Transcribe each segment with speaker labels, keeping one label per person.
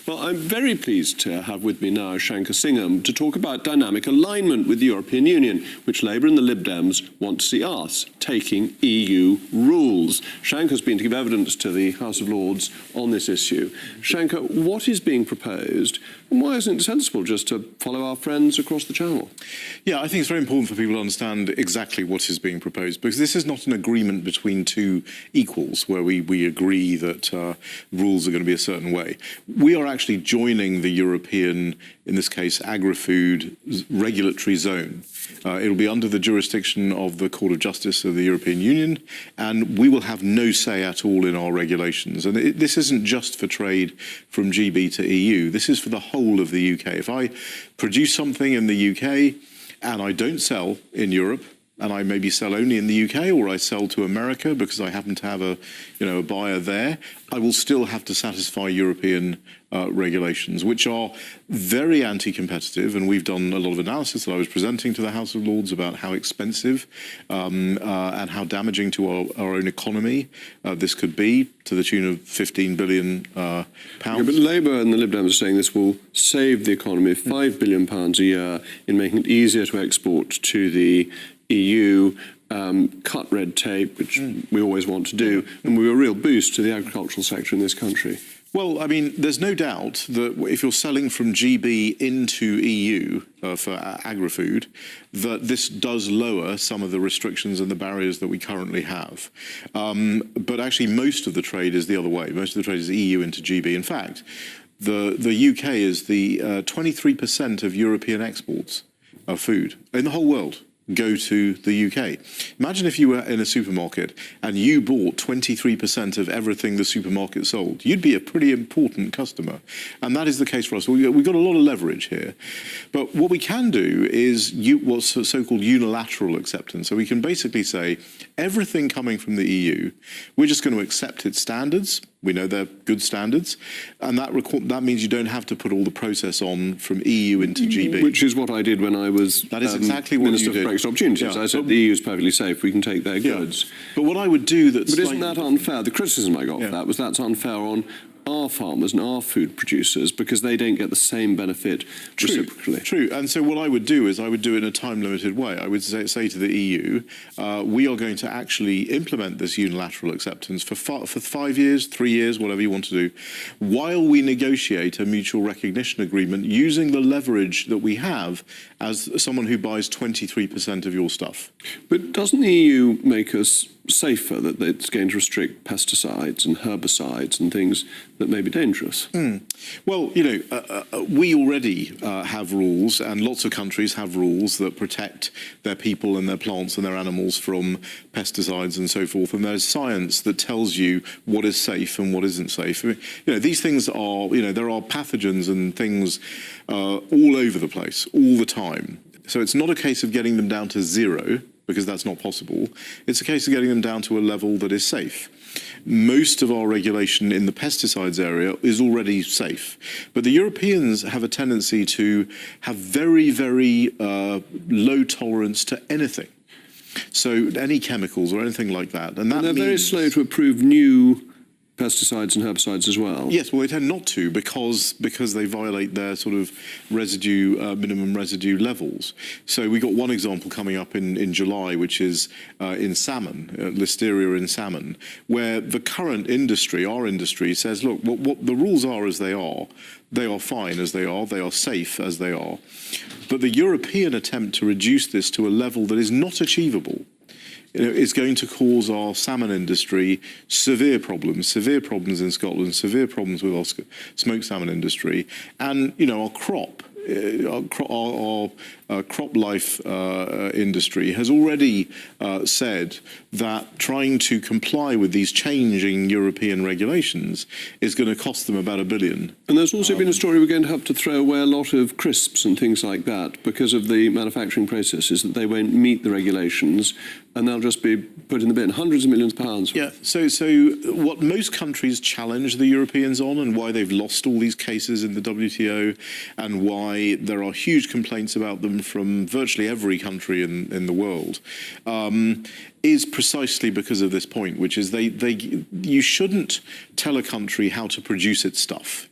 Speaker 1: Well, I'm very pleased to have with me now Shanker Singham to talk about dynamic alignment with the European Union, which Labour and the Lib Dems want to see us taking EU rules. Shanker's been to give evidence to the House of Lords on this issue. Shanker, what is being proposed, and why isn't it sensible just to follow our friends across the Channel?
Speaker 2: Yeah, I think it's very important for people to understand exactly what is being proposed, because this is not an agreement between two equals where we agree that rules are going to be a certain way. We are actually joining the European, in this case, agri-food regulatory zone. It'll be under the jurisdiction of the Court of Justice of the European Union, and we will have no say at all in our regulations. And this isn't just for trade from GB to EU. This is for the whole of the UK. If I produce something in the UK and I don't sell in Europe, and I maybe sell only in the UK, or I sell to America because I happen to have a buyer there, I will still have to satisfy European regulations, which are very anti-competitive. And we've done a lot of analysis that I was presenting to the House of Lords about how expensive and how damaging to our own economy this could be, to the tune of £15 billion.
Speaker 1: Yeah, but Labour and the Lib Dems are saying this will save the economy £5 billion a year in making it easier to export to the EU, cut red tape, which we always want to do, and will be a real boost to the agricultural sector in this country.
Speaker 2: Well, I mean, there's no doubt that if you're selling from GB into EU for agri-food, that this does lower some of the restrictions and the barriers that we currently have. But actually, most of the trade is the other way. Most of the trade is EU into GB. In fact, the UK is the 23% of European exports of food in the whole world go to the UK. Imagine if you were in a supermarket and you bought 23% of everything the supermarket sold. You'd be a pretty important customer. And that is the case for us. We've got a lot of leverage here. But what we can do is what's so-called unilateral acceptance. So we can basically say everything coming from the EU, we're just going to accept its standards. We know they're good standards, and that means you don't have to put all the process on from EU into GB.
Speaker 1: Which is what I did when I was
Speaker 2: exactly what
Speaker 1: Minister
Speaker 2: you did.
Speaker 1: for Brexit Opportunities. Yeah. I said the EU is perfectly safe, we can take their goods.
Speaker 2: But what I would do
Speaker 1: But isn't that unfair? The criticism I got for that was that's unfair on our farmers and our food producers because they don't get the same benefit reciprocally.
Speaker 2: True. And so what I would do is I would do it in a time-limited way. I would say to the EU, we are going to actually implement this unilateral acceptance for 5 years, 3 years, whatever you want to do, while we negotiate a mutual recognition agreement using the leverage that we have as someone who buys 23% of your stuff.
Speaker 1: But doesn't the EU make us safer, that it's going to restrict pesticides and herbicides and things that may be dangerous?
Speaker 2: Well, we already have rules, and lots of countries have rules that protect their people and their plants and their animals from pesticides and so forth. And there's science that tells you what is safe and what isn't safe. These things are, there are pathogens and things all over the place, all the time. So it's not a case of getting them down to zero, because that's not possible. It's a case of getting them down to a level that is safe. Most of our regulation in the pesticides area is already safe. But the Europeans have a tendency to have very, very low tolerance to anything. So any chemicals or anything like that. And
Speaker 1: they're very slow to approve new pesticides and herbicides as well.
Speaker 2: Yes, well, they tend not to because they violate their sort of residue, minimum residue levels. So we got one example coming up in July, which is in salmon, listeria in salmon, where the current industry, our industry, says, look, what the rules are as they are fine as they are safe as they are. But the European attempt to reduce this to a level that is not achievable is going to cause our salmon industry severe problems in Scotland, severe problems with our smoked salmon industry, and our crop life industry has already said that trying to comply with these changing European regulations is going to cost them about $1 billion.
Speaker 1: And there's also been a story we're going to have to throw away a lot of crisps and things like that because of the manufacturing processes, that they won't meet the regulations and they'll just be put in the bin. Hundreds of millions of pounds.
Speaker 2: Yeah, so what most countries challenge the Europeans on, and why they've lost all these cases in the WTO, and why there are huge complaints about them from virtually every country in the world, is precisely because of this point, which is you shouldn't tell a country how to produce its stuff.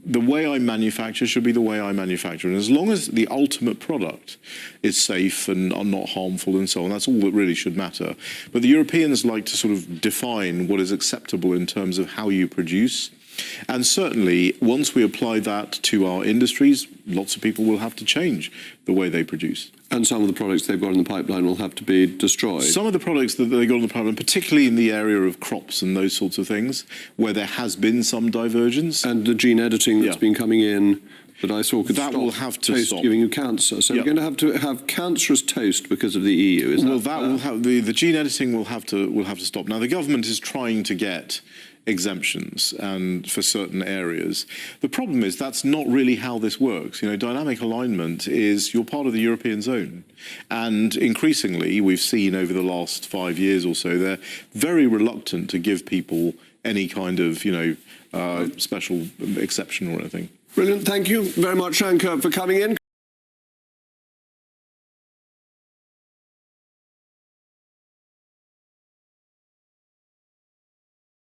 Speaker 2: the way I manufacture should be the way I manufacture. And as long as the ultimate product is safe and not harmful and so on, that's all that really should matter. But the Europeans like to sort of define what is acceptable in terms of how you produce. And certainly, once we apply that to our industries, lots of people will have to change the way they produce.
Speaker 1: And some of the products they've got in the pipeline will have to be destroyed.
Speaker 2: Some of the products that they got in the pipeline, particularly in the area of crops and those sorts of things, where there has been some divergence.
Speaker 1: And the gene editing that's been coming in that I saw could
Speaker 2: that
Speaker 1: stop
Speaker 2: will have to
Speaker 1: toast
Speaker 2: stop.
Speaker 1: giving you cancer. So we're going to have cancerous toast because of the EU. Is
Speaker 2: well, that will have the gene editing will have to stop. Now the government is trying to get exemptions and for certain areas. The problem is that's not really how this works. You know, dynamic alignment is you're part of the European zone. And increasingly, we've seen over the last 5 years or so, they're very reluctant to give people any kind of, special exception or anything.
Speaker 1: Brilliant. Thank you very much, Shanker, for coming in.